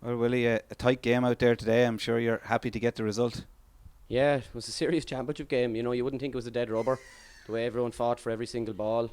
Well, Willie, a tight game out there today. I'm sure you're happy to get the result. Yeah, it was a serious championship game. You know, you wouldn't think it was a dead rubber, the way everyone fought for every single ball.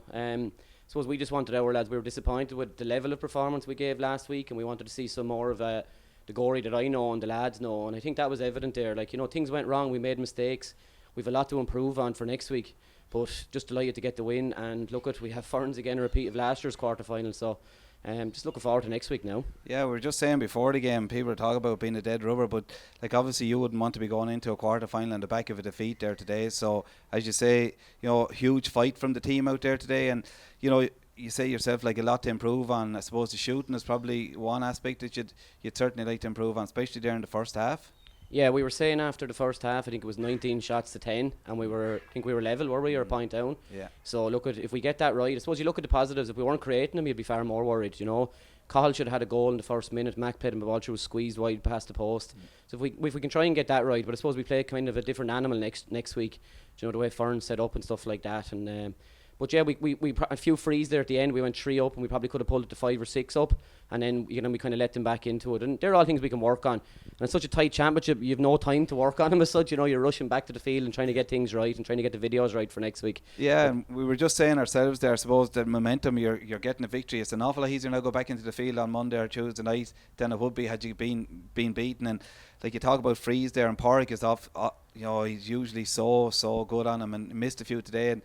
Suppose we just wanted our lads. We were disappointed with the level of performance we gave last week, and we wanted to see some more of the Gory that I know and the lads know. And I think that was evident there. Like, you know, things went wrong. We made mistakes. We've a lot to improve on for next week. But just delighted to get the win. And look at, we have Ferns again, a repeat of last year's quarter final. So just looking forward to next week now. Yeah, we were just saying before the game, people were talking about being a dead rubber, but like obviously you wouldn't want to be going into a quarter final on the back of a defeat there today. So as you say, you know, huge fight from the team out there today, and you know, you say yourself like a lot to improve on. I suppose the shooting is probably one aspect that you'd certainly like to improve on, especially there in the first half. Yeah, we were saying after the first half, I think it was 19 shots to 10, and I think we were level, were we, or a point down? Yeah. So look at, if we get that right, I suppose you look at the positives. If we weren't creating them, you'd be far more worried. You know, Cahill should have had a goal in the first minute. Mac played him, the ball through was squeezed wide past the post. So if we can try and get that right, but I suppose we play kind of a different animal next week. You know, the way Fern set up and stuff like that, and. But yeah, we a few frees there at the end. We went 3 up, and we probably could have pulled it to 5 or 6 up, and then we kind of let them back into it. And they're all things we can work on. And it's such a tight championship, you have no time to work on them as such. You know, you're rushing back to the field and trying to get things right and trying to get the videos right for next week. Yeah, and we were just saying ourselves there. I suppose the momentum you're getting a victory. It's an awful lot easier now to go back into the field on Monday or Tuesday night than it would be had you been beaten. And like you talk about frees there, and Porrick is off. You know, he's usually so good on him, and missed a few today. And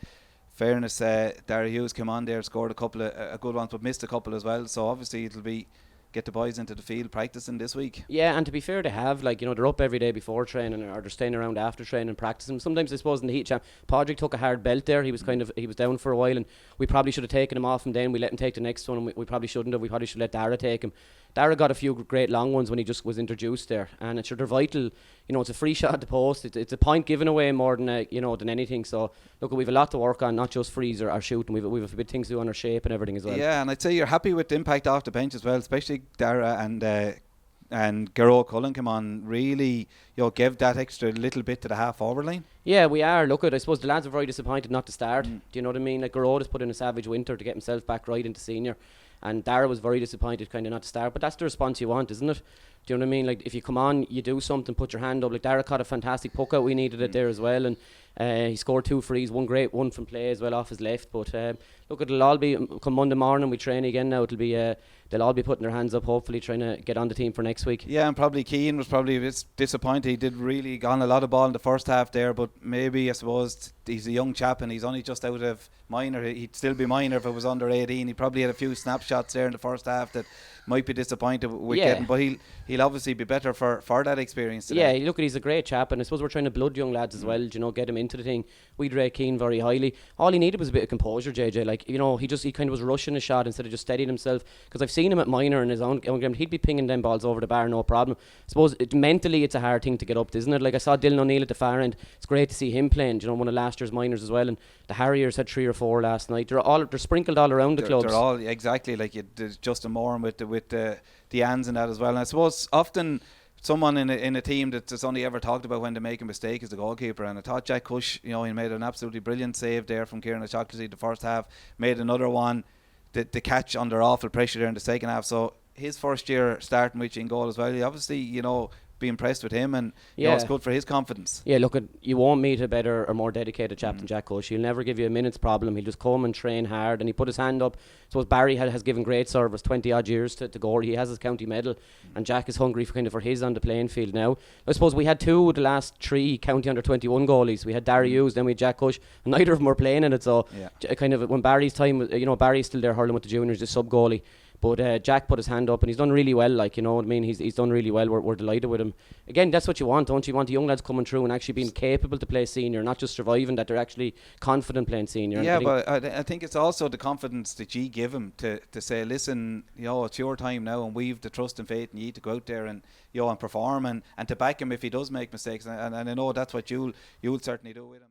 fairness, Darragh Hughes came on there, scored a couple of good ones, but missed a couple as well. So obviously it'll be get the boys into the field practicing this week. Yeah, and to be fair, they have, like, you know, they're up every day before training, or they're staying around after training, practicing. Sometimes I suppose in the heat champ, Podrick took a hard belt there. He was down for a while, and we probably should have taken him off, and then we let him take the next one, and we probably shouldn't have. We probably should let Darragh take him. Darragh got a few great long ones when he just was introduced there, and it's sure they're vital. You know, it's a free shot at the post. It's a point given away more than than anything. So look, we've a lot to work on, not just frees or shooting. We've a bit things to do on our shape and everything as well. Yeah, and I'd say you're happy with the impact off the bench as well, especially Darragh and Garrett Cullen come on, really, you know, give that extra little bit to the half forward line. Yeah, we are. Look, I suppose the lads are very disappointed not to start. Do you know what I mean? Like, Garrett has put in a savage winter to get himself back right into senior, and Darragh was very disappointed kind of not to start. But that's the response you want, isn't it? Do you know what I mean? Like, if you come on, you do something, put your hand up. Like, Darragh caught a fantastic puck out. We needed it there as well, and he scored 2 frees, one great one from play as well off his left. But look, it'll all be come Monday morning. We train again now. It'll be they'll all be putting their hands up, hopefully trying to get on the team for next week. Yeah, and probably Keane was probably a bit disappointed. He did really gone a lot of ball in the first half there, but maybe, I suppose, he's a young chap and he's only just out of minor. He'd still be minor if it was under 18. He probably had a few snapshots there in the first half that might be disappointed with getting, but he'll obviously be better for that experience today. Yeah, look, he's a great chap, and I suppose we're trying to blood young lads as well, you know, get him into the thing. We'd rate Keane very highly. All he needed was a bit of composure, JJ. Like, you know, he kind of was rushing a shot instead of just steadying himself, because I've seen him at minor in his own game. He'd be pinging them balls over the bar, no problem. I suppose mentally it's a hard thing to get up, isn't it? Like, I saw Dylan O'Neill at the far end. It's great to see him playing, you know, one of last year's minors as well, and the Harriers had 3 or 4 last night. They're sprinkled all around the clubs. They're all exactly like there's Justin Moran with the Ans and that as well. And I suppose often someone in a team that's only ever talked about when they make a mistake is the goalkeeper, and I thought Jack Cush, you know, he made an absolutely brilliant save there from Kieran O'Shaughnessy the first half, made another one, the catch under awful pressure there in the second half. So his first year starting with you in goal as well, you obviously, you know, be impressed with him, and you know, it's good for his confidence. Yeah, look, you won't meet a better or more dedicated chap than Jack Cush. He'll never give you a minute's problem. He'll just come and train hard, and he put his hand up. I suppose Barry has given great service, 20 odd years to go. He has his county medal, and Jack is hungry for his on the playing field now. I suppose we had 2 of the last 3 county under 21 goalies. We had Darragh Hughes, then we had Jack Cush, and neither of them were playing in it. So kind of when Barry's time was, you know, Barry's still there hurling with the juniors, the sub goalie. But Jack put his hand up, and he's done really well. Like, you know what I mean? He's done really well. We're delighted with him. Again, that's what you want, don't you? You want the young lads coming through and actually being capable to play senior, not just surviving, that they're actually confident playing senior. Yeah, but I think it's also the confidence that you give him to say, listen, you know, it's your time now, and we've the trust and faith in you to go out there and, you know, and perform and to back him if he does make mistakes. And I know that's what you'll certainly do with him.